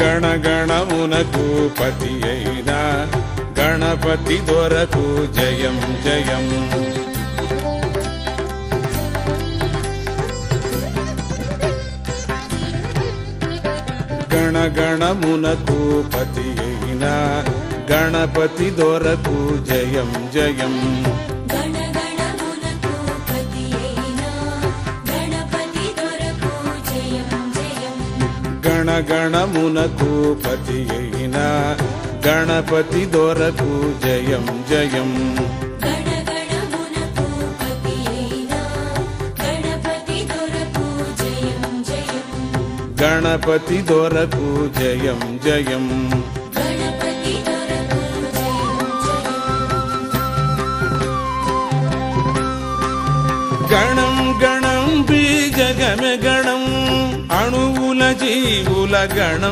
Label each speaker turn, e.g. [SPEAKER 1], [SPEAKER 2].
[SPEAKER 1] గణగణమునకు పతి అయిన గణపతి దొరకు జయం జయం. గణగణమునకు పతి అయిన గణపతి దొరకు జయం జయం. గణగణమునకు పతి అయిన గణపతి దొరకు జయం జయం. గణపతి దొరకు జయం జయం. గణం గణం బీజగమ గణం అణువుల జీవుల గణం